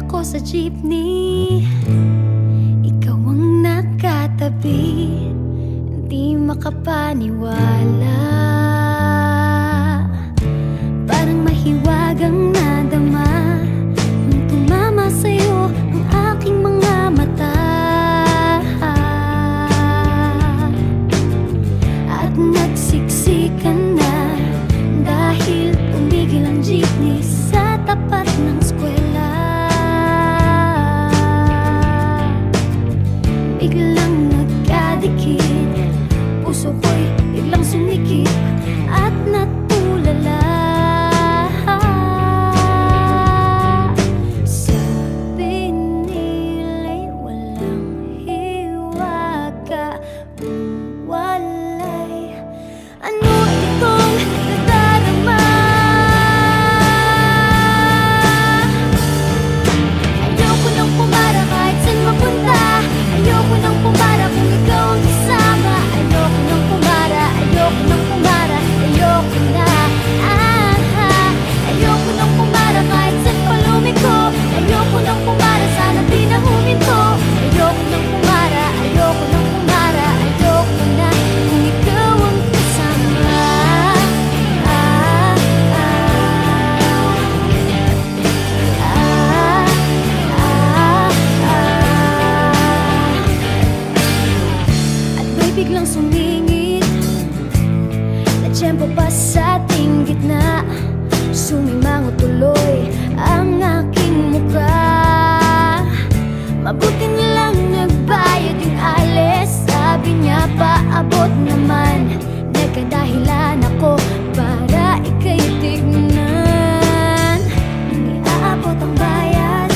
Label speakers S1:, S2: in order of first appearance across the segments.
S1: ako sa jeepney, ikaw ang nakatabi, hindi makapaniwala. Parang mahiwagang nadama nung tumama sa'yo ang aking mga mata. At nagsiksikan na dahil tumigil ang jeepney sa tapat ng eskwela. Biglang nagkadikit, puso ko'y biglang sumikip at natulala. Sabi nila'y walang hiwaga, walay. Ano itong nadarama? Ayoko nang pumara kahit saan mapunta. Ayoko nang pumara kung ikaw ang kasama. Ayoko nang pumara, ayoko nang pumara, ayoko na. Ayoko nang pumara kahit saan pa lumiko. Ayoko nang pumara, sana di na huminto. Ayoko nang pumara, ayoko nang pumara, ayoko na kung ikaw ang kasama. At may biglang sumingit na tiyempo pa sa ating gitna. Sumimango tuloy ang aking mukha. Mabuti nilang nagbayad yung alis. Sabi niya paabot naman. Nagkadahilan ako para ika'y tignan. Nang iaabot ang bayad,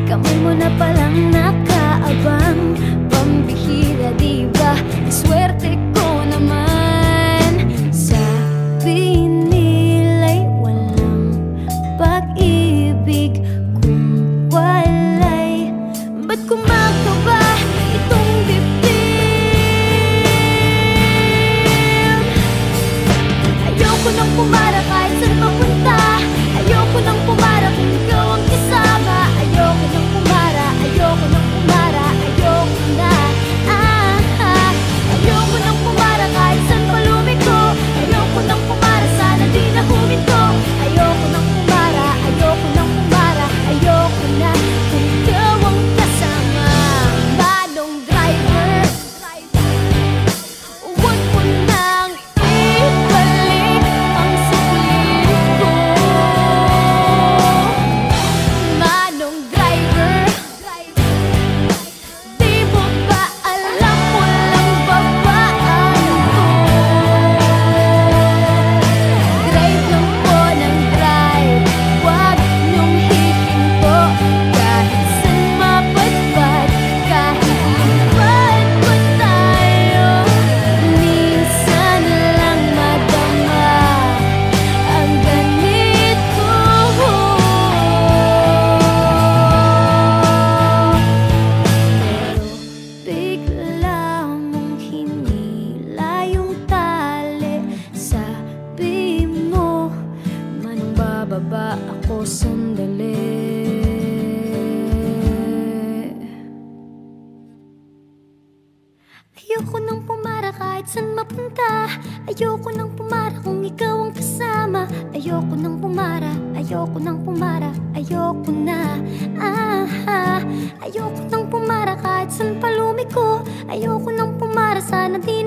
S1: kamay mo na palang nakaabang. Pambihira diba, ang swerte ko naman. Sabi nila'y walang pag-ibig kung walay. Ba't kumakaba itong dibdib? Ayoko nang pumara kahit saan mapunta. Ayoko nang pumara kung ikaw ang kasama. Ayoko nang pumara, ayoko nang pumara, ayoko na. Ayoko nang pumara kahit saan pa lumiko. Ayoko nang pumara, sana di na huminto. Ayoko nang pumara, ayoko nang pumara, ayoko na kung ikaw ang kasama. Manong driver, huwag mo nang ibalik ang sulit ko. Manong driver, di mo ba alam walang babaan ko? Drive lang po ng drive, huwag niyong hihinto. Kahit saan mapadpad, kahit lipad pa tayo, minsan lang madama ang ganito. Pero bigla mong hinila yung tali. Sabi mo, manong bababa ako sandali. Ayoko nang pumara kahit saan mapunta. Ayoko nang pumara kung ikaw ang kasama. Ayoko nang pumara, ayoko nang pumara, ayoko na. Ayoko nang pumara kahit saan pa lumiko. Ayoko nang pumara, sana di